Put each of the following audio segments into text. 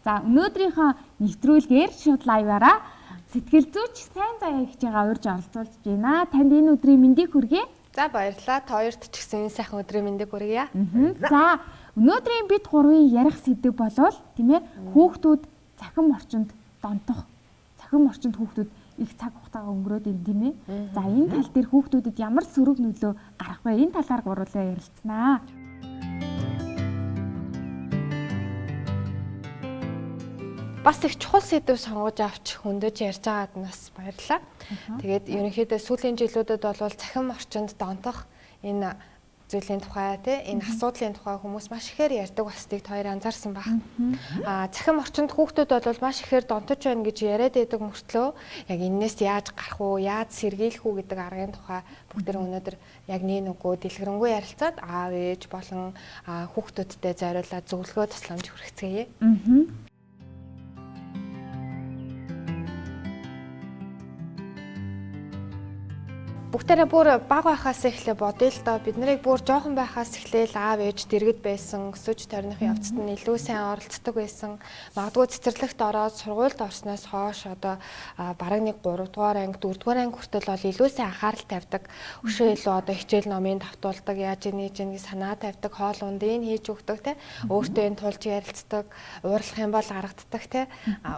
За өнөөдрийнхөө нэвтрүүлгээр шууд лайваараа сэтгэл зүйч сайн заяа гэж байгаа урьж оролцуулж байна. Танд энэ өдрийн мэндийг хүргэе. За баярлалаа. Та хоёрт ч гэсэн энэ сайхан өдрийн мэндийг хүргье. За өнөөдрийн бид гурвын ярих сэдэв болвол тийм ээ хүүхдүүд цахим орчинд донтох. Цахим орчинд хүүхдүүд их цаг хугацаагаа өнгөрөөд ин тийм ээ. За энэ тал дээр хүүхдүүдэд ямар сөрөг нөлөө гарах вэ? Энэ талаар гурлаа ярилцсанаа. Бас их чухал сэдв сонгож авч хөндөж ярьж байгаад нас баярлалаа. Тэгээд ерөнхийдөө сүүлийн жилүүдэд бол цахим орчинд донтох энэ зүйлийн тухай энэ асуудлын тухай хүмүүс маш ихээр ярьдаг бастыг хоёр анзаарсан баг. Цахим орчинд хүүхдүүд бол маш ихээр донтож байна гэж яриад байдаг мөртлөө яг энээс яаж гарах уу, яаж сэргийлэх үү гэдэг аргын тухай бүгд өнөөдөр яг нэг үгөө дэлгэрэнгүй ярилцаад аав ээж болон хүүхдүүдтэй зориулаад зөвлөгөө тусламж хүргэцгээе. Бүгдээрээ бүр бага байхаас эхлээ бодъё л доо. Бид нарыг бүр жоохон байхаас эхлээл аав ээж дэргэд байсан, өсөж тойрныхын явцад нь илүү сайн оролцдог байсан. Магадгүй цэцэрлэгт ороод сургуульд орсноос хойш одоо бараг нэг 3 дугаар анги, 4 дугаар анги хүртэл бол илүү сайн анхаарал тавьдаг. Өшөө илүү одоо хичээл номын давтуулдаг, яаж ийж нэг санаа тавьдаг, хоол ундын хийж өгдөг те. Өөртөө энэ тулж ярилцдаг, уурлах юм бол гаргаддаг те.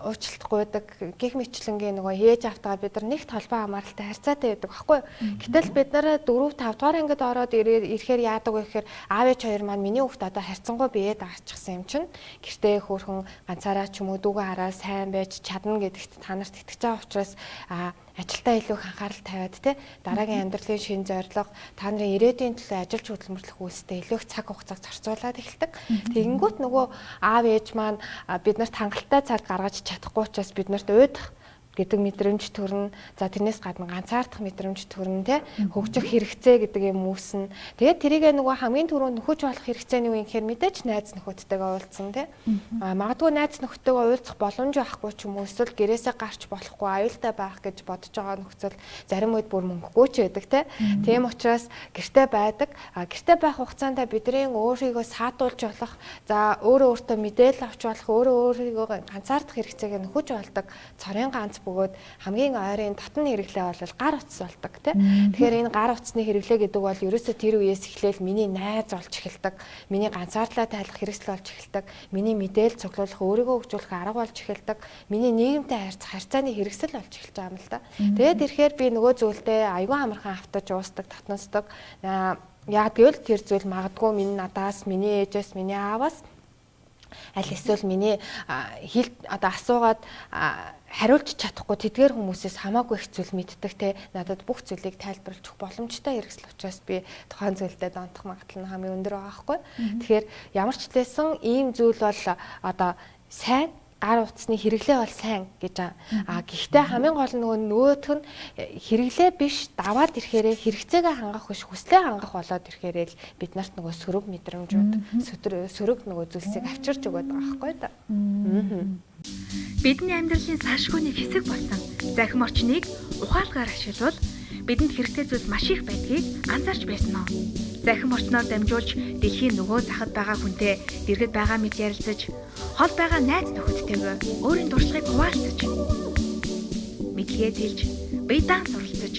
Уучлалт гуйдаг. Гэх мэтлэнгийн нөгөө ээж автгаа бид нар нэгт холбоо хамааралтай харьцаатай байдаг байхгүй юу? Гэтэл бид нараа 4-5 дугаар ангид ороод ирэхээр яадаг вэ гэхээр аав ээж хоёр маань миний хүүхд одоо харьцангуй биед аачихсан юм чинь гэртээ хөөрхөн ганцаараа ч юм уу дүүгээ хараа сайн байж чадна гэдэгт та нарт итгэж байгаа учраас ажилдаа илүү их анхаарал тавиад те дараагийн амьдралын шин зорилго та нарын ирээдүйн төлөө ажилч хөдөлмөрлөх үйлстэй илүү их цаг хугацааг зарцуулаад эхэлдэг. Тэгэнгүүт нөгөө аав ээж маань биднэрт хангалттай цаг гаргаж чадахгүй учраас биднэрт уйдах гэдэг мэдрэмж төрнө. За тэрнээс гадна ганцаардах мэдрэмж төрнө те. Хөгжих хэрэгцээ гэдэг юм үүснэ. Тэгээд тэрийг нөгөө хамгийн түрүүнд нөхөж болох хэрэгцээ нь юу юм гэхээр мэдээч найз нөхөдтэйгээ уулзсан те. Магадгүй найз нөхөдтэйгээ уулзах боломж байхгүй ч юм уу эсвэл гэрээсээ гарч болохгүй аюултай байх гэж бодож байгаа нөхцөл зарим үед бүр мөнгөгүй ч байдаг те. Тийм учраас гэртээ байдаг. Гэртээ байх хугацаанд бидний өөрийгөө саатуулж болох, за өөртөө мэдээлэл авч болох, өөрийгөө ганцаардах хэрэгцээг нөхөж болдог цорын ганц бөгөөд хамгийн ойрын татны хэрэглээ бол гар утас болдог тийм. Тэгэхээр энэ гар утасны хэрэглээ гэдэг бол ерөөсөө тэр үеэс эхлээл миний найз болж эхэлдэг, миний ганцаардлаа тайлах хэрэгсэл болж эхэлдэг, миний мэдээлэл цуглуулах, өөрийгөө хөгжүүлэх арга болж эхэлдэг, миний нийгэмтэй харьцааны хэрэгсэл болж эхэлж байгаа юм л да. Тэгээд ирэхээр би нөгөө зүйлдээ аюул амархан автаж уусдаг, татнасдаг. Яг гэвэл тэр зүйл магадгүй миний надаас, миний ээжээс, миний ааваас аль эсвэл миний хил одоо асуугаад хариулж чадахгүй тэдгээр хүмүүсээс хамаагүй их зүйл мэддэг те надад бүх зүйлийг тайлбарлаж өгөх боломжтой хэрэгсэл учраас би тухайн зүйлдээ донтох магадлал нь хамгийн өндөр байгаа байхгүй. Тэгэхээр ямар ч лээсэн ийм зүйл бол одоо сайн гар утасны хэрэглээ бол сайн гэж байгаа. Гэхдээ хамгийн гол нь нөгөөх нь хэрэглээ биш даваад ирэхээрээ хэрэгцээгээ хангах биш хүслээ хангах болоод ирэхээрээ л бид нарт нөгөө сөрөг мэдрэмжүүд сөрөг нөгөө зүйлсийг авчирч өгöd байгаа байхгүй да. Бидний амьдралын салшгүй нэг хэсэг болсон захим орчныг ухаалгаар ашиглавал бидэнд хэрэгтэй зүйл маш их байдгийг анзаарч байсан нь. Захим орчноор дамжуулж дэлхийн нөгөө захад байгаа хүнтэй дэргэд байгаа мэд ярилцаж, хол байгаа найз нөхөдтэйгээ өөрийн дуршлагыг хуваалцаж, мэдлэгээ зээлж, бие даан суралцаж,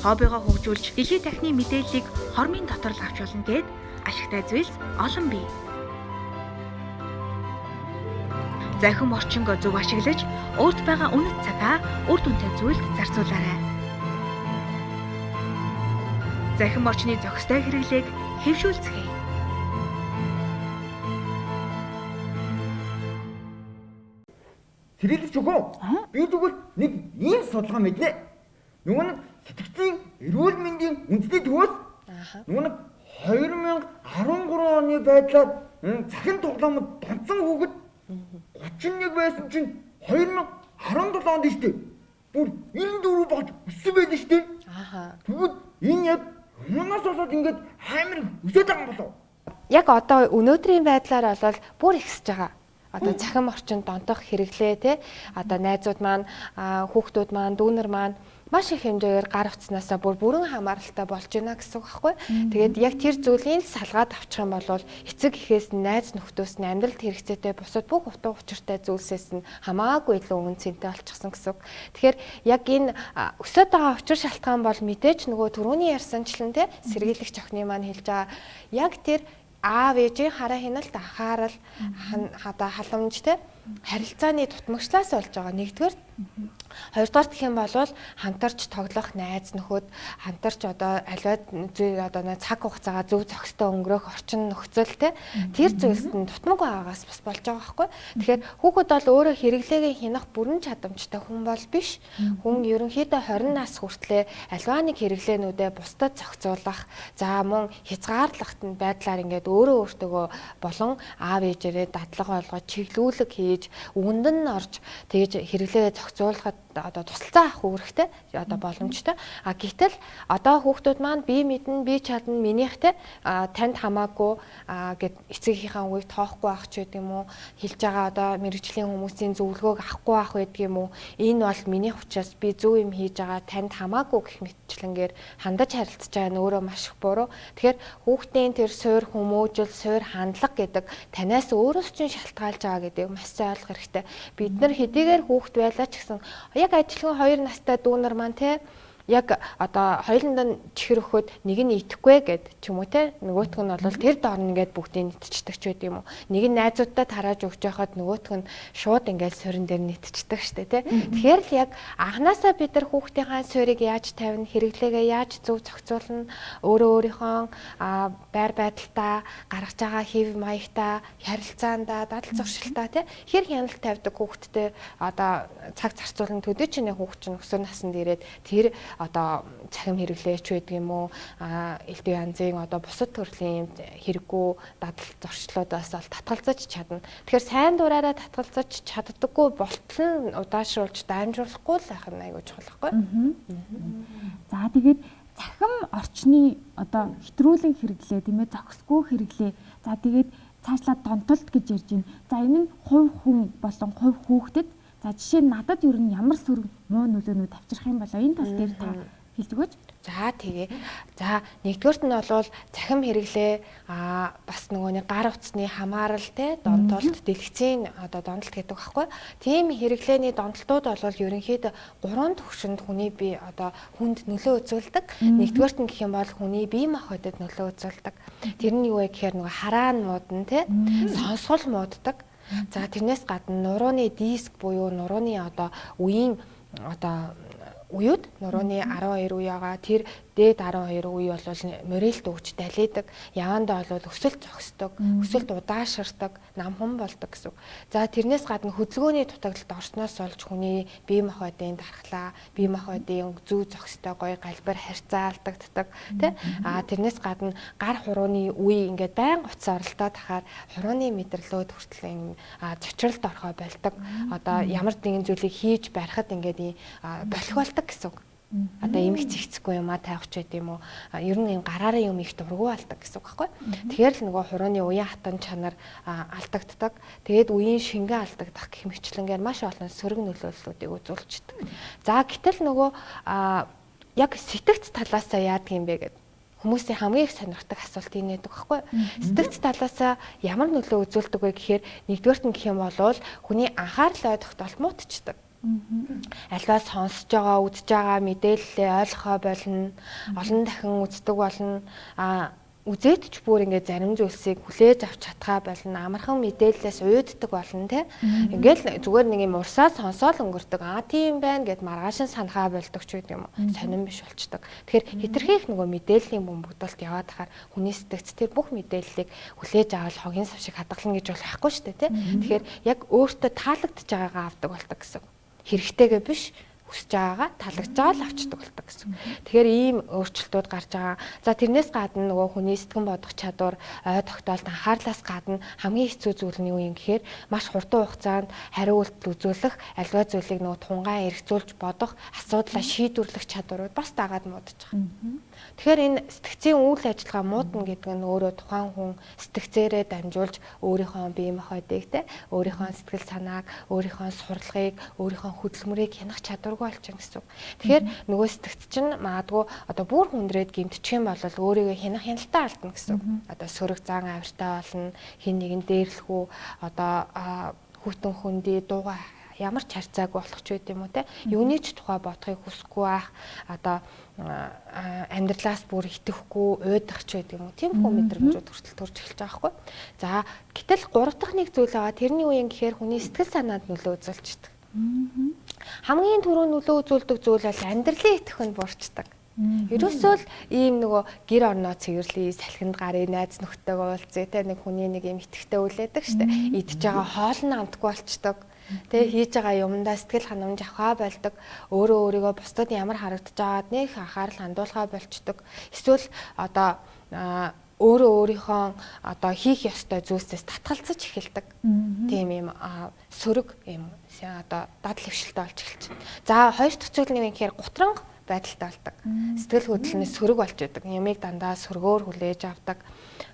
хоббигоо хөгжүүлж, дэлхийн дахны мэдээллийг хормын дотор л авч болно гэд ашигтай зүйлс олон бий. Захим орчингөө зөв ашиглаж, өөрт байгаа үнэт цагаа үр дүнтэй зүйлд зарцуулаарай. Захим орчны зохистой хэрэглээг хэвшүүлцгээе. Тэрэлж өгөө. Би тэгвэл нэг ийм судалгаа мэднэ. Нөгөө нэг сэтгцийн эрүүл мэндийн үндэсний төвөөс нөгөө нэг 2013 оны байдлаар захин тоглоомод донцсон хүүхэд 31 байсан чинь 2017 онд шүү дээ. Бүр 94 болж өссөн байдаг шүү дээ. Тэгвэл энэ яг юунаас болоод ингэж амар өсөж байгаа юм болов? Яг одоо өнөөдрийн байдлаар бол бүр ихсэж байгаа. Одоо цахим орчинд донтох хэрэглээ те одоо найзууд маань хүүхдүүд маань дүүнер маань маш их хэмжээгээр гар утснаасаа бүрэн хамааралтай болж байна гэсэн үг байхгүй. Тэгээд яг тэр зүйлийг салгаад авчих юм бол эцэг эхээс найз нөхдөөс нь амьдралд хэрэгцээтэй бусад бүх утга учиртай зүйлсээс нь хамаагүй илүү үнэ цэнтэй болчихсон гэсэн үг. Тэгэхээр яг энэ өсөд байгаа учир шалтгаан бол мэдээж нөгөө түрүүний ярьсанчлан те сэргийлэгч охины маань хэлж байгаа яг тэр аав ээжийн хараа хяналт анхаарал хадаа халамж те харилцааны дутмагчлаас болж байгаа нэгдүгээр. Хоёрдугаар гэх юм бол хамтарч тоглох найз нөхөд хамтарч одоо аливаа одоо цаг хугацаагаа зөв зохистой өнгөрөх орчин нөхцөл те тэр зүйлсэд нь дутмаг байгаагаас бас болж байгаа байхгүй. Тэгэхээр хүүхэд бол өөрөө хэрэглээгээ хянах бүрэн чадамжтай хүн бол биш. Хүн ерөнхийдөө 20 нас хүртлээр аливаа нэг хэрэглээнүүдээ бусдад зохицуулах за мөн хязгаарлахт нь байдлаар ингээд өөрөө өөртөө болон аав ээжээрээ дадлага олгож чиглүүлэг хийж үүнд нь орж тэгж хэрэглээгээ зохицуулахад одоо тусалцаа авах үүрэгтэй одоо боломжтой. Гэтэл одоо хүүхдүүд маань би мэднэ, би чадна, минийхтэй танд хамаагүй гэд эцэгийнхээ үгийг тоохгүй байх ч гэдэг юм уу, хэлж байгаа одоо мэрэгжлийн хүмүүсийн зөвлөгөөг авахгүй байх байдаг юм уу? Энэ бол миний учраас би зөв юм хийж байгаа, танд хамаагүй гэх мэтчлэнгээр хандаж харилцаж байгаа нь өөрөө маш их буруу. Тэгэхээр хүүхдийн тэр суур хүмүүжил, суур хандлага гэдэг танаас өөрөөс чинь шалтгаалж байгаа гэдгийг маш сайн ойлгох хэрэгтэй. Бид нар хэдийгээр хүүхд байлаа ч гэсэн яг адилхан 2 настай дүүнер маань те яг одоо хоёуланд нь чихэр өгөхөд нэг нь итгэхгүй гэд ч юм уу те нөгөөх нь бол тэр доорн ингээд бүгдийг нэтчдэг ч байд юм уу. Нэг нь найзуудтай тарааж өгч байхад нөгөөх нь шууд ингээд суурин дээр нэтчдэг штэ те. Тэгэхээр л яг анханасаа бид нар хүүхдийнхээ суурийг яаж тавина, хэрэглээгээ яаж зөв зохицуулна, өөрийнхөө байр байдалтаа, гаргаж байгаа хэв маягтаа, харилцаандаа, дадал зуршилтаа те хэр хяналт тавьдаг хүүхдтэй одоо цаг зарцуулан төдий чиний хүүхд чинь өсвөр наснд ирээд тэр одоо цахим хэрэглээч байдаг юм уу элдв янзын одоо бусад төрлийн хэрэггүй дадал зорчлуудаас бол татгалзаж чадна. Тэгэхээр сайн дураараа татгалзаж чаддаггүй болтол нь удаашруулж дамжуулахгүй л байх нь айгүй чухал байхгүй. За тэгээд цахим орчны одоо хэтрүүлэн хэрэглээ тийм ээ зохисгүй хэрэглээ. За тэгээд цаашлаад донтолт гэж ярьж байна. За энэ нь хувь хүн болон хувь хүүхдэд за жишээ нь надад ер нь ямар сөрөг муу нөлөөнүүд авчрах юм болоо энэ тал дээр та хэлж өгөөч. За тэгээ. За нэгдүгээрт нь бол цахим хэрэглээ бас нөгөөний гар утасны хамаарал те донтолт дэлгэцийн одоо донтолт гэдэг байхгүй. Тийм хэрэглээний донтолтууд бол ерөнхийдөө 3 түвшинд хүний бие одоо хүнд нөлөө үзүүлдэг. Нэгдүгээрт нь гэх юм бол хүний бие махбодод нөлөө үзүүлдэг. Тэр нь юу вэ гэхээр нөгөө хараа нь муудна те сонсгол мууддаг. За тэрнээс гадна нурууны диск буюу нурууны одоо үеийн одоо уюуд нурууны 12 үе байгаа. Тэр дээд 12 үе бол морилт өгч далиадаг. Явандаа бол өсөлт зогсдог, өсөлт удаашрдаг, намхан болдог гэсэн. За тэрнээс гадна хөдөлгөөний дутагдлалд орсноос олж хүний бие махбодын дархлаа, бие махбодын зүү зохистой гоё галбар харьцаа алдагддаг тий. Тэрнээс гадна гар хурууны үе ингээд байнга утас оролдоод тахаар хурууны мэдрэлүүд хүртэл зочролд орхоо болдог. Одоо ямар нэгэн зүйлийг хийж барихад ингээд болох болдог гэсэн. Одоо эмх цэгцэхгүй юм тавих ч байд юм уу. Ер нь юм гараараа юм их дургу алдаг гэсэн үг байхгүй. Тэгэхээр л нөгөө хурууны уян хатан чанар алдагддаг. Тэгээд үеийн шингэн алдагдах гэх мэтчлэнгээр маш олон сөрөг нөлөөллүүдийг үзүүлчихдэг. За гэтэл нөгөө яг сэтгц талаасаа яадаг юм бэ гэдэг хүмүүсийн хамгийн их сонирхдаг асуулт энэ байдаг байхгүй. Сэтгц талаасаа ямар нөлөө үзүүлдэг вэ гэхээр нэгдүгээрт нь гэх юм бол хүний анхаарал ойдоход муутчихдаг. Альваа сонсож байгаа, үзэж байгаа мэдээлэлээ ойлгохоо болно. Олон дахин үздэг болно. Үзээд ч бүр ингээд зарим зүйлсийг хүлээж авч чадхаа болно. Амархан мэдээлэлээс уйддаг болно те. Ингээд зүгээр нэг юм урсаа сонсоол өнгөрдөг. Тийм байна гэд маргааш нь санахаа болдог ч гэдэг юм уу. Сонирн биш болчдөг. Тэгэхээр хитрхийх нөгөө мэдээллийн бөмбөгдөлт яваад хахаар хүний сэтгц тэр бүх мэдээллийг хүлээж авал хогийн сав шиг хадгална гэж бол байхгүй шүү дээ те. Тэгэхээр яг өөртөө таалагдж байгаагаа авдаг болдог гэсэн. Хэрэгтэйгээ биш хүсэж байгаагаа таалагдж байгаа л авчдаг болдог гэсэн. Тэгэхээр ийм өөрчлөлтүүд гарч байгаа. За тэрнээс гадна нөгөө хүний сэтгэн бодох чадвар, ой тогтоолт анхаарлаас гадна хамгийн хэцүү зүйл нь юу юм гэхээр маш хурдан хугацаанд хариу үйлдэл үзүүлэх, аливаа зүйлийг нөгөө тунгаан эргцүүлж бодох, асуудлаа шийдвэрлэх чадварууд бас дагаад муудаж байгаа. Тэгэхээр энэ сэтгцийн үйл ажиллагаа муудна гэдэг нь өөрөө тухайн хүн сэтгцээрээ дамжуулж өөрийнхөө бие махбодыг те өөрийнхөө сэтгэл санааг, өөрийнхөө сурлагыг, өөрийнхөө хөдөлмөрийг хянах чадварг сөрөг болчихно гэсэн үг. Тэгэхээр нөгөө сэтгцэн чинь магадгүй одоо бүр хүндрээд гэмтчих юм бол өөрийгөө хяналтаа алдна гэсэн үг. Одоо сөрөг зан авиртай болно, хин нэгэн дээрлэхүү одоо хүүтэн хүндий дууга ямар ч харьцааг болох ч үгүй юм уу те. Юуны ч тухай бодохыг хүсэхгүй байх, одоо амьдралаас бүр итгэхгүй, уйдах ч үгүй юм уу. Тийм хүн мэдрэмжүүд хүртэл төрж эхэлж байгаа хгүй. За гэтэл 3 дахь нэг зүйл байгаа. Тэрний үеийн гэхээр хүний сэтгэл санаанд нөлөө үзүүлчихдэг. Хамгийн түрүү нөлөө үзүүлдэг зүйл бол амьдралын итгэхөнд буурчдаг. Ерөөсөө л ийм нөгөө гэр орноо цэвэрлэе, салхинд гарыг, найз нөхдөйгөө уулзъя те, нэг хүний нэг юм итгэхтэй үлээдэг штэ. Идж байгаа хоол нь амтгүй болчдөг. Тэ хийж байгаа юмдаа сэтгэл ханамж авахаа болдог. Өөрөө өөрийгөө бусдад ямар харагдаж байгаад нэг анхаарал хандуулахаа болчдөг. Эсвэл одоо өөрөө өөрийнхөө одоо хийх ёстой зүйлсээс татгалзаж эхэлдэг. Тийм юм сөрөг юм одоо дадал хөвшилтэй болж эхэлж байна. За хоёр дахь зүйл нь юу гэхээр гутранг байдалтай болдог. Сэтгэл хөдлөлнөөс сөрөг болж байдаг. Ямиг дандаа сөргөөр хүлээж авдаг.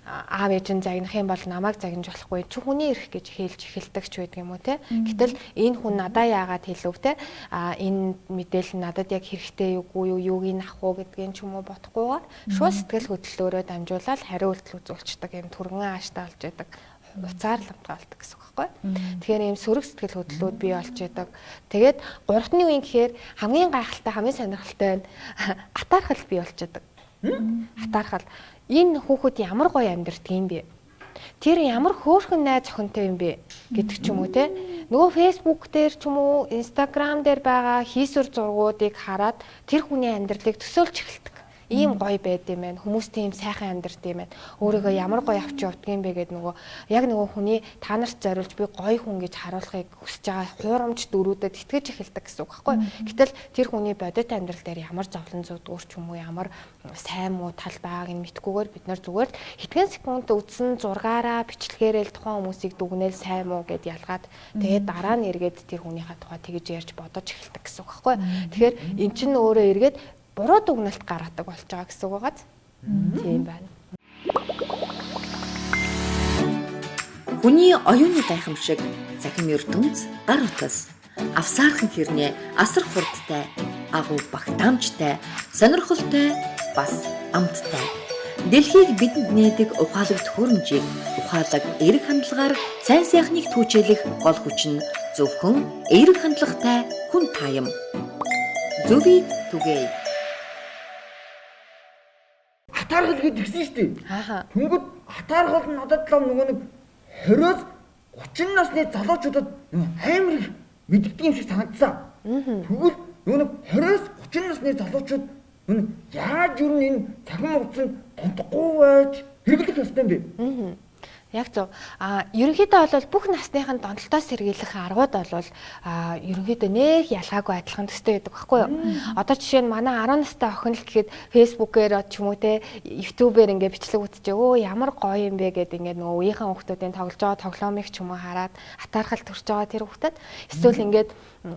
Аав ээж нь загнах юм бол намайг загнаж болохгүй. Чи хүний эрх гэж хэлж эхэлдэг ч байдаг юм уу те. Гэтэл энэ хүн надаа яагаад хэлв те. Энэ мэдээлэл надад яг хэрэгтэй юугүй юу, юуг нь авах уу гэдгийг ч юм уу бодохгүйгээр шууд сэтгэл хөдлөлөөрөө дамжуулаад хариу үйлдэл үзүүлчихдэг юм түргэн ааштай болж байдаг. Уцаар л амтгаалдаг гэсэн үг байхгүй. Тэгэхээр ийм сөрөг сэтгэл хөдлөлүүд бий болж байдаг. Тэгээд 3 дахь үеийн гэхээр хамгийн гайхалтай, хамгийн сонирхолтой нь атаархал бий болж байдаг. Атаархал. Энэ хүүхэд ямар гоё амьдэрдэг юм бэ? Тэр ямар хөөрхөн найз охинтой юм бэ гэдэг ч юм уу те. Нөгөө Facebook дээр ч юм уу, Instagram дээр байгаа хийсвэр зургуудыг хараад тэр хүний амьдралыг төсөөлж эхэлдэг. Ийм гоё байд юм байна. Хүмүүс тийм сайхан амьдард юм байна. Өөрийгөө ямар гоё авч явдаг юм бэ гэдэг нөгөө яг нөгөө хүний та нарт зориулж би гоё хүн гэж харуулахыг хүсэж байгаа хуурамч дөрүүдэд итгэж эхэлдэг гэсэн үг байхгүй. Гэтэл тэр хүний бодит амьдрал дээр ямар зовлон зүдгүүр ч юм уу, ямар сайн муу тал байгааг нь мэдхгүйгээр бид нар зүгээр л хэдхэн секунд үдсэн зургаараа бичлэгээрээ л тухайн хүмүүсийг дүгнээл сайн муу гэд ялгаад тэгээд дараа нь эргээд тэр хүнийхээ тухай тэгж ярьж бодож эхэлдэг гэсэн үг байхгүй. Тэгэхээр эн чинь өөрөө эргээд буруу дүгнэлт гаргадаг болж байгаа гэсэн үг байгааз. Тийм байна. Хүний оюуны гайхамшиг цахим ертөнц гар утас авсаархан хэрнээ асар хурдтай агуу багтаамжтай сонирхолтой бас амттай дэлхийг бидэнд нээдэг ухаалаг төхөөрөмжийг ухаалаг эерэг хандлагаар сайн сайхныг түүчээлэх гол хүч нь зөвхөн эерэг хандлагатай хүн таям. Зөвийг түгээе. Атаархал гэж гисэн шүү дээ. Тэнгүүд атаархал нь надад л нөгөө нэг 20-оос 30 насны залуучуудад амар их мэддэг юм шиг санагдсан. Тэгвэл нөгөө нэг 20-оос 30 насны залуучууд яаж юу энэ цахим хугацаанд донтохгүй байж хэрэглэх ёстой юм бэ? Яг зөв. Ерөнхийдөө бол бүх насныхын донтолтоос сэргийлэх аргууд бол ерөнхийдөө нэг ялгаагүй адилхан төстэй байдаг байхгүй юу? Одоо жишээ нь манай 10 настай охин л гэхэд фэйсбүүкээр ч юм уу те ютубээр ингээ бичлэг үзчихээ. Өө ямар гоё юм бэ гэдэг ингээ нөгөө үеийнхэн хүүхдүүдийн тоглож байгаа тоглоомыг ч юм уу хараад атаархал төрж байгаа тэр хүүхдэд эсвэл ингээд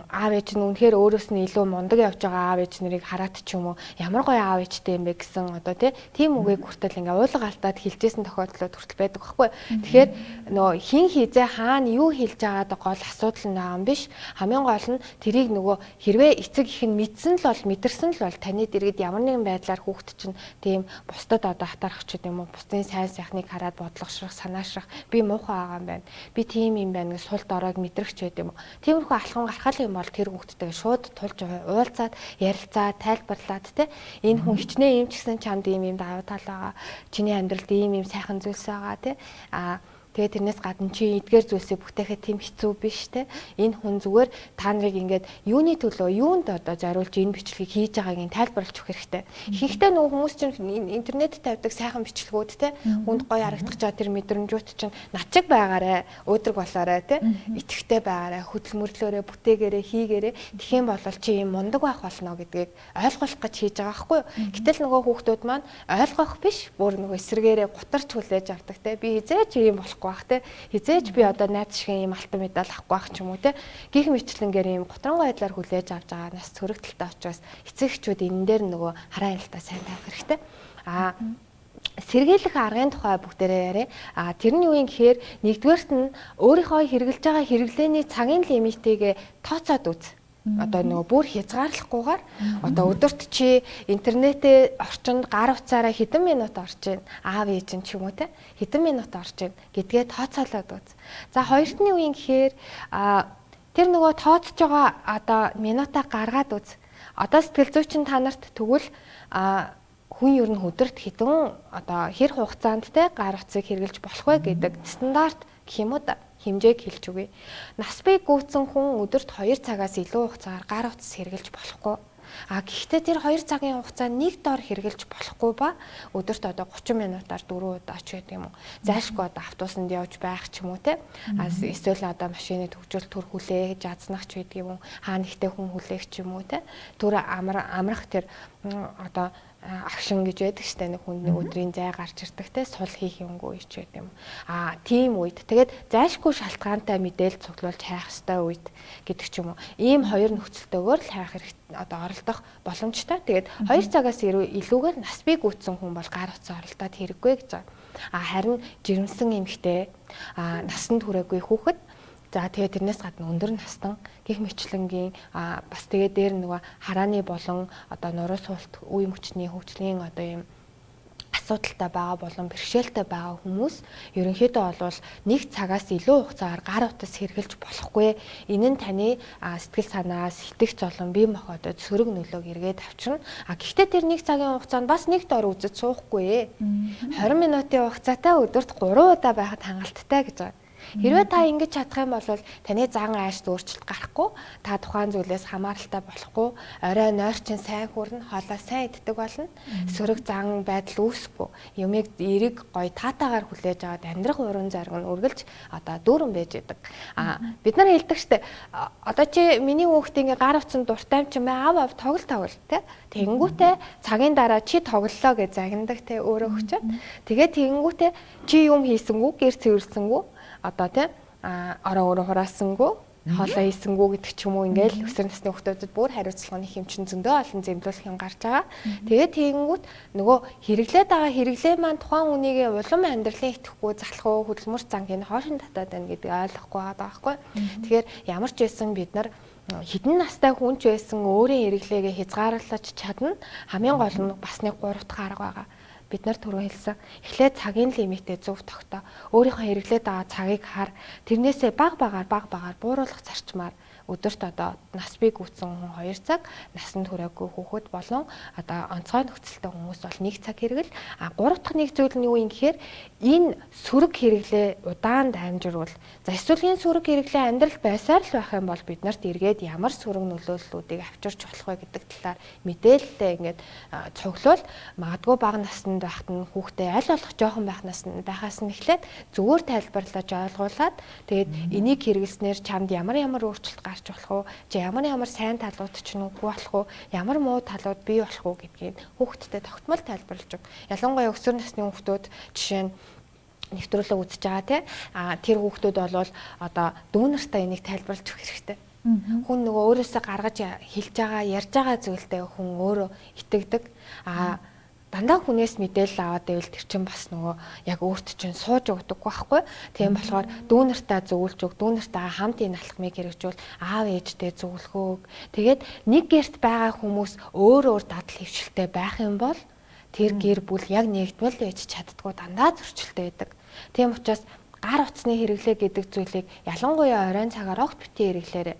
аав ээж нь үнэхээр өөрөөс нь илүү мундаг явж байгаа аав ээж нарыг хараад ч юм уу ямар гоё аав ээжтэй юм бэ гэсэн одоо тийм үгийг хүртэл ингээ уулга алтаад хэлжсэн тохиолдлууд хүртэл байдаг байхгүй. Тэгэхээр нөгөө хин хизээ хаана юу хэлж байгааг гол асуудал байгаа юм биш. Хамгийн гол нь тэрийг нөгөө хэрвээ эцэг их нь мэдсэн л бол мэдэрсэн л бол таны дэргэд ямар нэгэн байдлаар хүүхд чинь тийм бусдад одоо хатаарах ч юм уу бусдын сайн сайхныг хараад бодлогошрох санаашрах би муухай байгаа юм байна. Би тийм юм байна гэж сул доройг мэдрэх ч байд юм уу. Тиймэрхүү алхам гаргах юм бол тэр хүүхдтэйгээ шууд тулж уулзаад ярилцаад тайлбарлаад энэ хүн хичнээн юм ч гэсэн чамд ийм даваа тал байгаа. Чиний амьдралд ийм сайхан зүйлс байгаа тэгээд тэрнээс гадна чи эдгээр зүйлсийг бүтээхэд тийм хэцүү биш Энэ хүн зүгээр та нарыг ингээд юуны төлөө юунд одоо зориулж энэ бичлэгийг хийж байгааг нь тайлбарлаж өгөх хэрэгтэй. Ихэнхдээ нөгөө хүмүүс чинь интернет тавьдаг сайхан бичлэгүүд хүнд гоё харагдах чаа тэр мэдрэмжүүд чинь над чиг байгаарэ, өөдрөг болоорой итгэвтэй байгаарэ, хөдөлмөрлөөрэ, бүтээгээрэ, хийгээрэ тэгэх юм бол чи юм мундаг байх болно гэдгийг ойлгох гэж хийж байгаа байхгүй юу? Гэтэл нөгөө хүүхдүүд маань ойлгох биш, бүр нөгөө эсрэгээрээ гутарч хүлээж авдаг би хизээч юм болох хизээч би одоо найз шиг ийм алтан медаль авахгүй байх ч юм уу гих мэтлэнгээр ийм готрон байдлаар хүлээж авч байгаа нас сөрөгдөлтэй учраас эцэгчүүд энэ дээр нөгөө хараа ялтаа сайн тавих хэрэгтэй. Сэргийлэх аргын тухай бүгдээрээ яриа. Тэрний үеийн гэхээр нэгдүгээрт нь өөрийнхөө хэрэгжилж байгаа хэрэглээний цагийн лимитийг тооцоод үз. Одоо нөгөө бүр хязгаарлахгүйгээр одоо өдөрт чи интернетээ орчинд гар утсаараа хэдэн минут орж ийн аав ээж нь ч юм уу те хэдэн минут орж ийн гэдгээ тооцоолоод үз. За хоёртны үеийн гэхээр тэр нөгөө тооцож байгаа одоо минутаа гаргаад үз. Одоо сэтгэл зүйчин та нарт тэгвэл хүн ер нь өдөрт хэдэн одоо хэр хугацаанд те гар утсыг хэрэглэж болох вэ гэдэг стандарт гэх юм уу да хэмжээг хэлж өгье. Нас бий гүйцэн хүн өдөрт 2 цагаас илүү хугацаагаар гар утас хэрэглэж болохгүй. Гэхдээ тэр 2 цагийн хугацаанд нэг дор хэрэглэж болохгүй ба өдөрт одоо 30 минутаар 4 удаа ч гэдэг юм уу. Зайлшгүй одоо автобусанд явж байх ч юм уу те. Эсвэл одоо машины төвжил төр хүлээх, жазнах ч гэдэг юм уу. Хаа нэгтээ хүн хүлээх ч юм уу те. Түр амрах тэр одоо агшин гэж байдаг штэ нэг хүнд нэг өдрийн зай гарч ирдэг те сул хийх юмгүй ч гэдэг юм. Тийм үед тэгээд зайлшгүй шалтгаантай мэдээлэл цуглуулж хайх ёстой үед гэдэг ч юм уу. Ийм хоёр нөхцөлтөөр л хайх хэрэгтэй одоо оролдох боломжтой. Тэгээд 2 цагаас илүүгээр нас бий гүйцсэн хүн бол гар утсаа оролдоод хэрэггүй гэж байна. Харин жирэмсэн эмэгтэй насанд хүрээгүй хүүхэд за тэгээ тэрнээс гадна өндөр настан гих мэтлэнгийн бас тэгээ дээр нөгөө харааны болон одоо нуруу суулт үе мөчний хөгжлийн одоо юм асуудалтай байгаа болон бэрхшээлтэй байгаа хүмүүс ерөнхийдөө болвол 1 цагаас илүү хугацаагаар гар утас хэрглэж болохгүй. Энэ нь таны сэтгэл санаа, сэтгэгч болон бие махбодод сөрөг нөлөөг эргээд авчирна. Гэхдээ тэр 1 цагийн хугацаанд бас нэг дор үзэж суухгүй. 20 минутын хугацаатай өдөрт 3 удаа байхад хангалттай гэж байна. Хэрвээ та ингэж чадах юм бол таны зан аашд өөрчлөлт гарахгүй, та тухайн зүйлээс хамааралтай болохгүй, орой нойрчин сайн хүрнэ, хоолоо сайн иддэг болно, сөрөг зан байдал үүсэхгүй, юмыг эрэг гоё таатаагаар хүлээж аваад амьдрах уран зориг нь үргэлж одоо дүүрэн байж идэг. Бид нар хэлдэг штэ одоо чи миний хүүхдээ ингээ гар утсан дуртай юм чи аав тоглол те. Тэгэнгүүтээ цагийн дараа чи тоглолоо гэж загнадаг те өөрөө хүчээ. Тэгээд тэгэнгүүтээ чи юм хийсэнгүү, гэр цэвэрлсэнгүү одоо тийм ороо өөрөө хураасангүй хоолоо хийсэнгүү гэдэг ч юм уу ингээл өсвөр насны хүүхдүүдэд бүр хариуцлагын хэмжин зөндөө олон зэмлүүлэх юм гарч байгаа. Тэгээд тэгэнгүүт нөгөө хэрэглээд байгаа хэрэглээ маань тухайн үнийгээ улам амьдралын итгэхгүй залах уу хөдөлмөр зангийн хоошин татаад байна гэдгийг ойлгохгүй байгаа байхгүй. Тэгэхээр ямар ч байсан бид нар хэдэн настай хүн ч байсан өөрийн хэрэглээгээ хязгаарлаж чадна. Хамгийн гол нь бас нэг 3 дахь арга байгаа. Бид нар түрүү хэлсэн эхлээд цагийн лимитээ зөв тогтоо. Өөрийнхөө хэрэглээд байгаа цагийг хар. Тэрнээсээ баг багаар бууруулах зарчмаар өдөрт одоо нас бий гүйцэн хүн 2 цаг, насанд хүрээгүй хүүхэд болон одоо онцгой нөхцөлтэй хүмүүс бол 1 цаг хэрэгэл. 3 дахь нэг зүйл нь юу юм гэхээр энэ сөрөг хэрэглээ удаан дамжирвал за эсвэл энэ сөрөг хэрэглээ амьдрал байсаар л байх юм бол бид нарт эргээд ямар сөрөг нөлөөллүүдийг авчирч болох вэ гэдэг талаар мэдээлэлтэй ингээд цуглуул магадгүй бага наснд байхад нь хүүхдээ аль болох жоохон байхаас нь эхлээд зүгээр тайлбарлаж ойлгуулад тэгээд энийг хэрэглэснээр чамд ямар өөрчлөлт гарч болох уу? Чи ямар сайн талууд ч нүггүй болох уу? Ямар муу талууд бий болох уу гэдгийг хүүхдэд тогтмол тайлбарлаж өг. Ялангуяа өсвөр насны хүүхдүүд жишээ нь нэвтрүүлэг үзэж байгаа тий. Тэр хүүхдүүд бол одоо дүүнартаа энийг тайлбарлаж өгөх хэрэгтэй. Хүн нөгөө өөрөөсөө гаргаж хэлж байгаа, ярьж байгаа зүйлдээ хүн өөрөө итгэдэг. Дандаа хүнээс мэдээлэл аваад байвал тэр чинь бас нөгөө яг өөрт чинь сууж өгдөг байхгүй. Тийм болохоор дүүнартаа зөвлөж өг, дүүнартаа хамт энэ алхмыг хэрэгжүүл, аав ээжтэй зөвлөхөөг. Тэгээд нэг гэрт байгаа хүмүүс өөр дадал хөвшилтэй байх юм бол тэр гэр бүл яг нэгдмэл байж чаддгүй дандаа зөрчилтэй байдаг. Тийм учраас гар утасны хэрэглээ гэдэг зүйлийг ялангуяа оройн цагаар огт битгий хэрэглээрэй.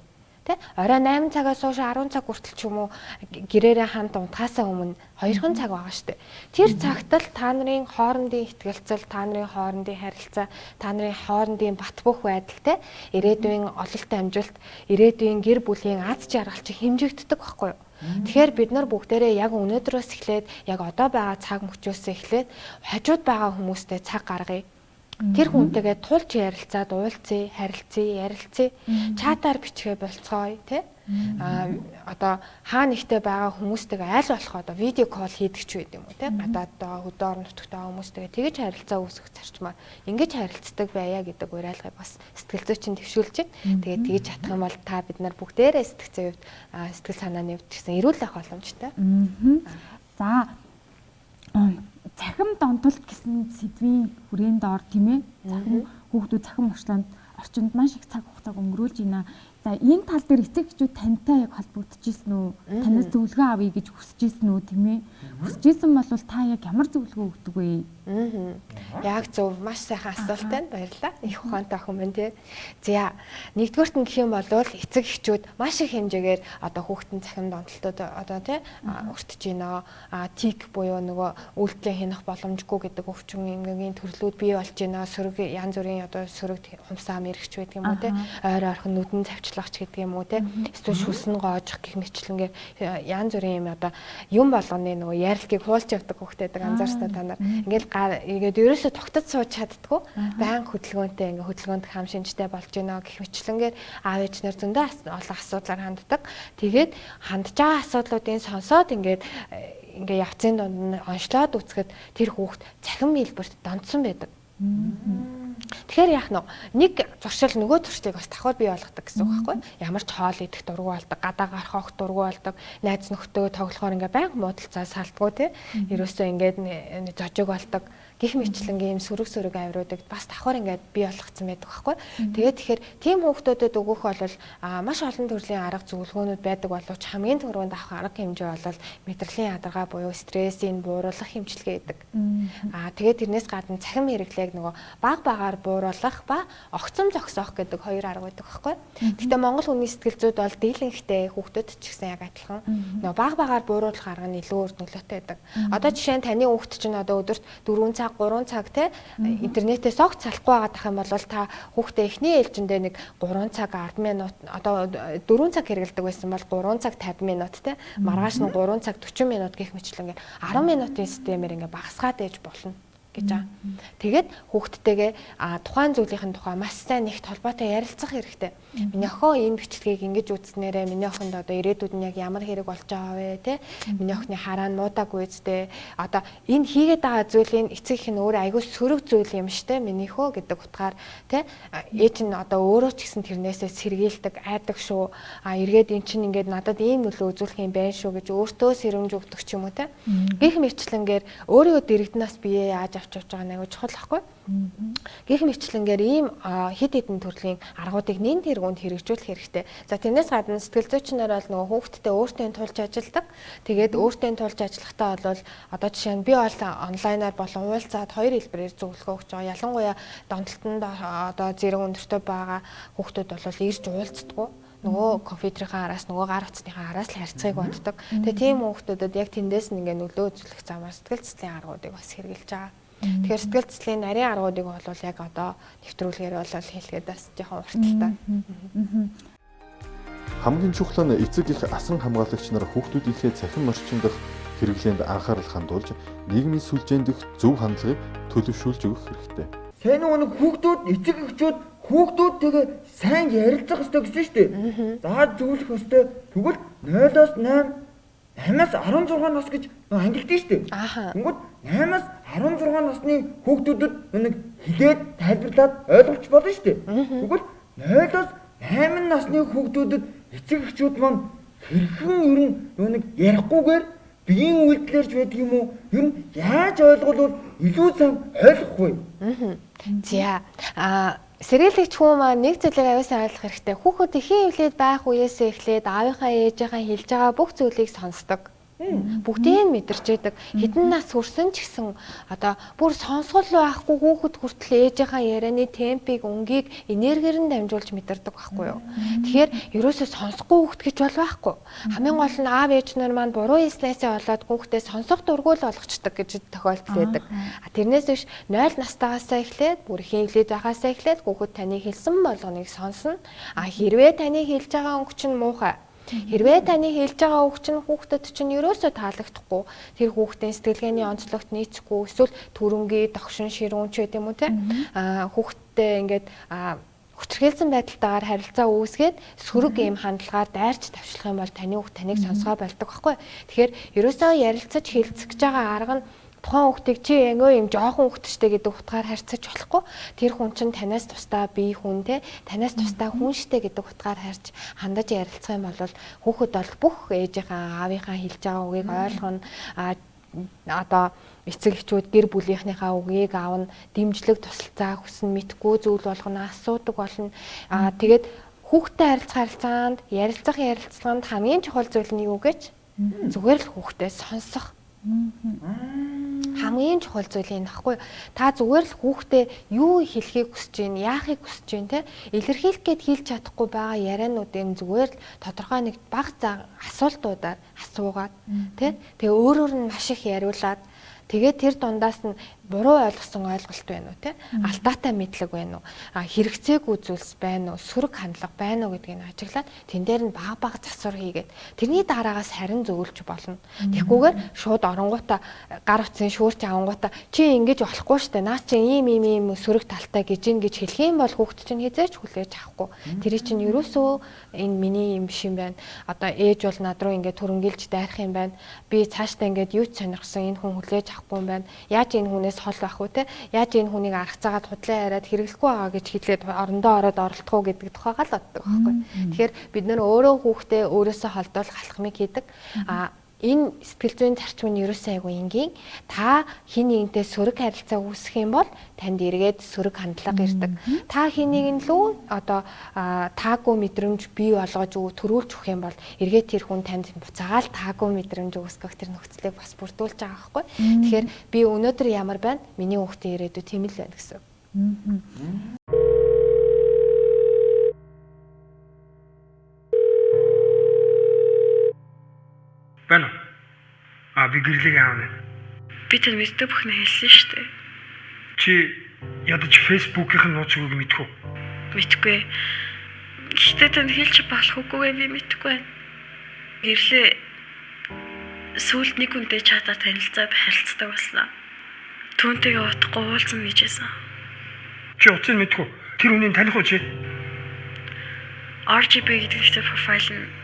Орой 8 цагаас хойш 10 цаг хүртэл ч юм уу гэрээрээ хамт унтахаасаа өмнө 2 цаг байгаа шүү дээ. Тэр цагт л та нарын хоорондын ихтгэлцэл, та нарын хоорондын харилцаа, та нарын хоорондын бат бөх байдал ирээдүйн ололт амжилт, ирээдүйн гэр бүлийн аз жаргал чи хэмжигддэг байхгүй юу? Тэгэхээр бид нар бүгдээрээ яг өнөөдрөөс эхлээд яг одоо байгаа цаг мөчөөс эхлээд хажууд байгаа хүмүүстэй цаг гаргая. Тэр хүнтэйгээ тулж ярилцаад уулзъя, харилцъя, ярилцъя. Чатаар бичгээ болцгоё, тий? Одоо хаа нэгтэй байгаа хүмүүстэйгээ аль болох одоо видео кол хийдэг ч байд юм уу, тий? Гадаад байгаа хөдөө орон нутгтай хүмүүстэйгээ тэгэж харилцаа үүсгэх зарчмаар ингэж харилцдаг байя гэдэг уриалгыг бас сэтгэл зүйчин төвшүүлж байна. Тэгээд тэгэж чадах юм бол та бид нар бүгдээрээ сэтгцийн хувьд сэтгэл санааны хувьд гэсэн эрүүл ах боломжтой. За цахим донтолт гэсэн сэдвийн хүрээнд ор тийм ээ. Хүүхдүүд цахим орчинд маш их цаг хугацааг өнгөрүүлж байна За энэ тал дээр эцэг эхчүүд тантай яг холбогдчихсэн үү? Танаас зөвлөгөө авъя гэж хүсэжсэн үү тийм ээ? Хүсэжсэн бол та яг ямар зөвлөгөө өгдөг вэ? Яг зөв, маш сайхан асуулт байна. Баярлалаа. Их ухаантай охин байна тий. За, нэгдүгürt нь гэх юм бол эцэг эхчүүд маш их хэмжээгээр одоо хүүхдийн цахим донтолтод одоо тий өртөж байна. Тик буюу нөгөө үйлдэлээ хянах боломжгүй гэдэг өвчин эмгэгийн төрлүүд бий болж байна. Сөрөг янз бүрийн одоо сөрөг хумсаа мэрэгч байдаг юм уу тий. Ойр орхон нүдэн цавчлагч гэдэг юм уу тий. Эсвэл шүлсэн гоожих гэх мэтлэнгээр янз бүрийн юм одоо юм болгоны нөгөө ярилгыг хуулж явдаг хүүхдтэй анзаарсан та нар. Ингээд ерөөсө тогтож сууж чаддгүй баян хөдөлгөөнтэй ингээ хөдөлгөөнд хам шинжтэй болж гинэ гэх мэтлэнгээр аав ээж нар зөндөө олон асуудлаар ханддаг. Тэгээд хандж байгаа асуудлуудыг сонсоод ингээ явцын дунд нь онцлоод үзэхэд тэр хүүхд цахим хэлбэрт донтсон байдаг. Тэгэхээр яах нь нэг зуршил нөгөө зуршлыг бас давхар бий болгодог гэсэн үг байхгүй ямар ч хоол идэх дургу болдог гадаа гарах огт дургу болдог найз нөхдөд тоглохоор ингээ байнга муудалцаа салтгүй те ерөөсөө ингээд зожиг болдог гих мэтлэнгийн сөрөг авируудыг бас давхар ингээд бий болгоцсон байдаг байхгүй тэгээд тэгэхээр тийм хүүхдүүдэд өгөх бол маш олон төрлийн арга зөвлөгөөнүүд байдаг боловч хамгийн түрүүнд авах арга хэмжээ бол мэдрэлийн ядаргаа буюу стрессийг бууруулах хэмжлэгээ гэдэг тэгээд тэрнээс гадна цахим хэрэглээг нөгөө баг багаар бууруулах ба огцом зогсоох гэдэг хоёр арга байдаг байхгүй. Гэхдээ Монгол хүний сэтгэл зүйд бол дийлэнхтэй хүүхдүүд ч гэсэн яг адилхан нөгөө баг багаар бууруулах арга нь илүү өөр нөлөөтэй байдаг. Одоо жишээ нь таны хүүхд чинь одоо өдөрт 4 цаг 3 цаг те интернетээс огт салахгүй байгаа дах юм бол та хүүхдээ эхний ээлжиндээ нэг 3 цаг 10 минут одоо 4 цаг хэрэгэлдэг байсан бол 3 цаг 50 минут те маргааш нь 3 цаг 40 минут гэх мэтчлэн 10 минутын системээр ингээ багасгаад ээж болно гэж байгаа. Тэгээд хүүхдтэйгээ тухайн зүйлийн тухай маш сайн нэгт холбоотой ярилцах хэрэгтэй. Миний охин энэ бичлэгийг ингэж үзснээрээ миний охинд одоо ирээдүйд нь яг ямар хэрэг болж байгаа вэ те? Миний охины хараа нь муудаагүй үстэй. Одоо энэ хийгээд байгаа зүйлийн эцэг их нь өөрөө айгүй сөрөг зүйл юм штэ минийхөө гэдэг утгаар те ээж нь одоо өөрөө ч гэсэн тэрнээсээ сэргийлдэг, айдаг шүү. Эргээд эн чинь ингээд надад ийм нөлөө үзүүлэх юм байна шүү гэж өөртөө сэрэмж өгдөг ч юм уу те. Гэх мэтлэнгээр өөрийгөө дэрэгднээс бие яаж авч байгаа нэг чухал ахгүй. Гэх мэтлэнгээр ийм хэд хэдэн төрлийн аргуудыг нэн тэргуунд хэрэгжүүлэх хэрэгтэй. За тэрнээс гадна сэтгэл зүйчнэр бол нөгөө хүүхдтэй өөртөө тулж ажилладаг. Тэгээд өөртөө тулж ажиллахдаа бол одоо жишээ нь би бол онлайнаар болон уулзаад хоёр хэлбэрээр зөвлөгөө өгч байгаа. Ялангуяа донтолтонд одоо зэрэг өндөртэй байгаа хүүхдүүд бол ирж уулзддаг. Нөгөө компьютерийн араас нөгөө гар утасныхаа араас л харьцагийг боддог. Тэгээ тийм хүүхдүүдэд яг тэндээс нь ингээ нөлөө үзүүлэх замаар сэтгэл зүйн аргуудыг бас хэрэгжилж байгаа. Тэгэхээр сэтгэл зүйн нарийн аргуудыг бол яг одоо нэвтрүүлгээр бол хэлгээд бас жоохон урталтай. Хамгийн чухал нь эцэг их асан хамгаалагч нар хүүхдүүдийнхээ цахим орчин дахь хэрэглээнд анхаарал хандуулж нийгмийн сүлжээнд дэх зөв хандлагыг төлөвшүүлж өгөх хэрэгтэй. Сайн нэг хүүхдүүд эцэг эхчүүд хүүхдүүдтэйгээ сайн ярилцах хэрэгтэй гэсэн шүү дээ. За зөвлөх ёстой. Тэгвэл 0-8 8-аас 16 нас гэж ангилдаг шүү дээ. Тэнгүүд 8-аас 16 насны хүүхдүүдэд нэг хилээд тайлбарлаад ойлгуулж болно шүү дээ. Тэгвэл 0-аас 8 насны хүүхдүүдэд эцэг эхчүүд маань хэрхэн ер нь нэг ярихгүйгээр биеийн үйлдэлэрж байдаг юм уу? Ер нь яаж ойлгуулвал илүү сайн ойлгох вэ? За сэргийлэгч хүн маань нэг зүйлийг аюулсан ойлгох хэрэгтэй. Хүүхэд эхийн эвлээд байх үеэсээ эхлээд аавынхаа ээжийнхаа хэлж байгаа бүх зүйлийг сонсдог. Бүгдийг нь мэдэрч яадаг. Хэдэн нас хүрсэн ч гэсэн одоо бүр сонсгол байхгүй хүүхэд хүртэл ээжийнхаа ярианы темпийг, өнгийг энергиэр нь дамжуулж мэдэрдэг байхгүй юу. Тэгэхээр ерөөсөө сонсохгүй хүүхэд гэж бол байхгүй. Хамгийн гол нь аав ээж нар маань буруу хэлснээсээ болоод хүүхдээ сонсох дургуул болгочдөг гэж тохиолдол байдаг. Тэрнээс биш 0 настайгаасаа эхлээд бүр хийвлээд байгаасаа эхлээд хүүхэд таны хэлсэн болгоныг сонсно. Хэрвээ таны хэлж байгаа өнгө чинь муухай. Хэрвээ таны хэлж байгаа үг чинь хүүхдэд чинь ерөөсөө таалагдахгүй тэр хүүхдийн сэтгэлгээний онцлогт нийцэхгүй эсвэл төрөнгийн догшин ширүүн ч гэдэм үү те хүүхдтэй ингээд хүчрхийлсэн байдалтайгаар харилцаа үүсгээд сөрөг ийм хандлагаар дайрч тавшлах юм бол таны хүүхд таныг сонсгоо болдог байхгүй. Тэгэхээр ерөөсөө ярилцаж хэлцэж байгаа арга нь тухайн хүүхдийг чи ангөө юм жоохон хүүхдтэй гэдэг утгаар харьцаж болохгүй. Тэр хүн чинь танаас тусдаа бие хүн те танаас тусдаа хүн штэ гэдэг утгаар харьж хандаж ярилцах юм бол хүүхэд бол бүх ээжийнхаа аавынхаа хэлж байгаа үгийг ойлгоно. Одоо эцэг эхчүүд гэр бүлийнхнийхаа үгийг аавна, дэмжлэг тусалцаа хүснэ, мэдгүй зүйл болгоно, асуудаг болно. Тэгээд хүүхдтэй харилцаанд ярилцлаганд хамгийн чухал зүйл нь юу гэж? Зүгээр л хүүхдээ сонсох. Хамгийн чухал зүйл энэ баггүй. Та зүгээр л хүүхдээ юу хэлхийг хүсэж байна, яахыг хүсэж байна те илэрхийлэх гээд хэлж чадахгүй байгаа яриануудын зүгээр л тодорхой нэг бага асуултуудаар асуугаад те тэгээ өөрөөр нь маш их яриулаад тэгээ тэр дундаас нь буруу ойлгосон ойлголт байна уу те алдаатай мэдлэг байна уу хэрэгцээгүй зүйлс байна уу сөрөг хандлага байна уу гэдгийг ажиглаад тэн дээр нь бага засвар хийгээд тэрний дараагаас харин зөвлөж болно. Тэгхгүйгээр шууд оронгуудаа гар утсын шүүрч авангуудаа чи ингэж болохгүй штэ наа чи ийм сөрөг талтай гэж хэлэх юм бол хүүхд чинь хизээч хүлээж авахгүй. Тэр чинь ерөөсөө энэ миний юм биш юм байна. Одоо ээж бол над руу ингээд төрөнгөлж дайрах юм байна. Би цаашдаа ингээд юу ч сонирхсан энэ хүн хүлээж авахгүй юм байна. Яаж энэ хүнээс хол байх вэ те? Яаж энэ хүнийг аргацаагаад худлаа яриад хэрэглэхгүй байгаа гэж хэлээд орондоо ороод оролдох уу гэдэг тухайгаа л боддог байхгүй. Тэгэхээр бид нөр өөрөө хүүхдээ өөрөөсөө холдуулах алхмыг хийдэг. Энэ сэтгэл зүйн зарчим нь ерөөсөө айгүй энгийн. Та хин нэгнтэй сөрөг харилцаа үүсгэх юм бол танд эргээд сөрөг хандлага ирдэг. Та хин нэгэн лүү одоо таагүй мэдрэмж бий болгож төрүүлж өгөх юм бол эргээд тэр хүн танд буцаагаал таагүй мэдрэмж үүсгэх тэр нөхцөлийг бас бүрдүүлж байгаа байхгүй. Тэгэхээр би өнөөдөр ямар байна? Миний хүүхдийн ирээдүй тийм л байна гэсэн. Байна. Би гэрлийг аавна. Би тань мэддэг бүхнээ хэлсэн шүү дээ. Чи ядаж Facebook-ийн нууцыг мэдэх үү? Мэдгүй. Гэхдээ тань хэлж болох үгүйгээ би мэдгүй байна. Гэрлээ сүүлд нэг хүнтэй чатаар танилцаад харилцдаг болсноо. Түүнтэйгээ утгагүй уулзсан гэжсэн. Чи утсыг мэдэх үү? Тэр хүнийг таних уу чи? RGB гэдэг профайл нь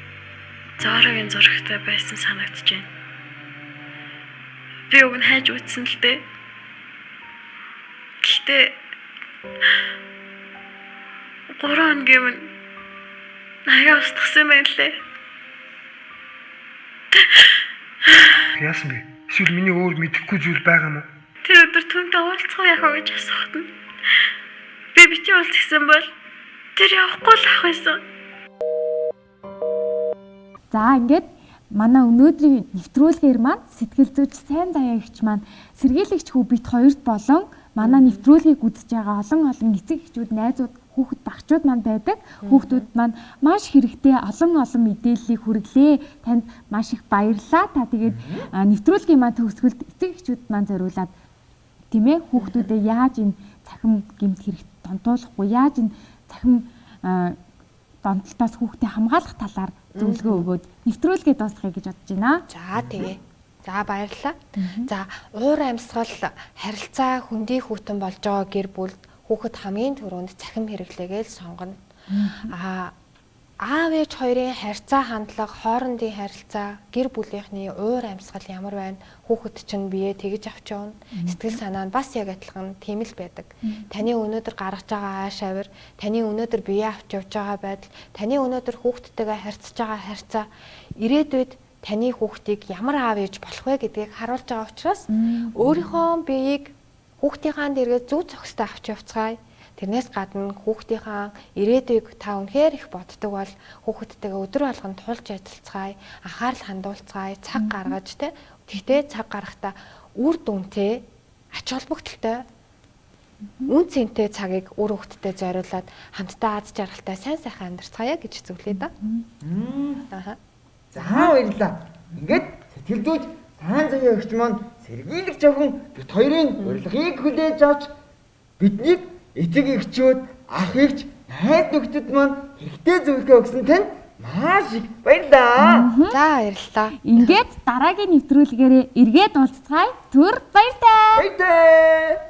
Зарагийн зурагтай байсан санагдаж байна. Би уг нь хайж үзсэн л дээ. Гэхдээ 3 хоногийн өмнө наяа устгасан байна лээ. Яасан бэ? Эсвэл миний өөр мэдэхгүй зүйл байгаа юм уу? Тэр өдөр түүнтэй уулзах яах вэ гэж асуухад нь би бити уулзсан бол тэр явахгүй л ах байсан. За ингээд манай өнөөдрийн нэвтрүүлгээр маань сэтгэл зүйч сайн заяа эгч маань сэргийлэгч хүү бит хоёрт болон манай нэвтрүүлгийг үзэж байгаа олон эцэг эхчүүд, найзууд, хүүхэд багчууд маань байдаг. Хүүхдүүд маань маш хэрэгтэй олон мэдээллийг хүргэлээ. Танд маш их баярлалаа. Та тэгээд нэвтрүүлгийн маань төгсгөлд эцэг эхчүүд маань зориулаад тийм ээ хүүхдүүдэд яаж энэ цахим гэмт хэрэгт донтуулахгүй, яаж энэ цахим донтолтоос хүүхдээ хамгаалах талаар зөвлөгөө өгөөд нэвтрүүлгээ дуусгахыг гэж бодож байна. За тэгээ. За баярлалаа. За уур амьсгал харилцаа хөндий хүйтэн болж байгаа гэр бүлд хүүхэд хамгийн түрүүнд цахим хэрэглээгээ л сонгоно. Аав ээж хоёрын харьцаа хандлага, хоорондын харилцаа, гэр бүлийнхний уур амьсгал ямар байна? Хүүхэд чинь бие тэгж авч явна. Сэтгэл санаа нь бас яг адилхан тийм л байдаг. Таны өнөөдөр гаргаж байгаа ааш авир, таны өнөөдөр бие авч явж байгаа байдал, таны өнөөдөр хүүхдтэйгээ харьцаж байгаа харьцаа ирээдүйд таны хүүхдийг ямар аав ээж болох вэ гэдгийг харуулж байгаа учраас өөрийнхөө биеийг хүүхдийнхаа дээрээ зөв зохистой авч явцгаая. Тэрнээс гадна хүүхдийнхаа ирээдүйг та үнэхээр их боддог бол хүүхдтэйгээ өдөр болгон тулж ажиллацгаая, анхаарал хандуулцгаая, цаг гаргаж те. Гэхдээ цаг гаргахдаа үр дүнтэй, ач холбогдолтой, үн цэнтэй цагийг үр хүүхдтэй зориулаад хамтдаа аз жаргалтай сайн сайхан амьдарцгаая гэж зөвлөе да. За баярлалаа. Ингээд сэтгэл зүйч сайн заяа өгч маань сэргийлэгч охин бит хоёрын урилгыг хүлээж авч бидний эцэг эхчүүд, ах эгч, найз нөхдөд маань хэрэгтэй зөвлөгөө өгсөн танд маш их баярлалаа. За баярлалаа. Ингээд дараагийн нэвтрүүлгээрээ эргээд уулзцгаая. Түр баяртай. Баяртай.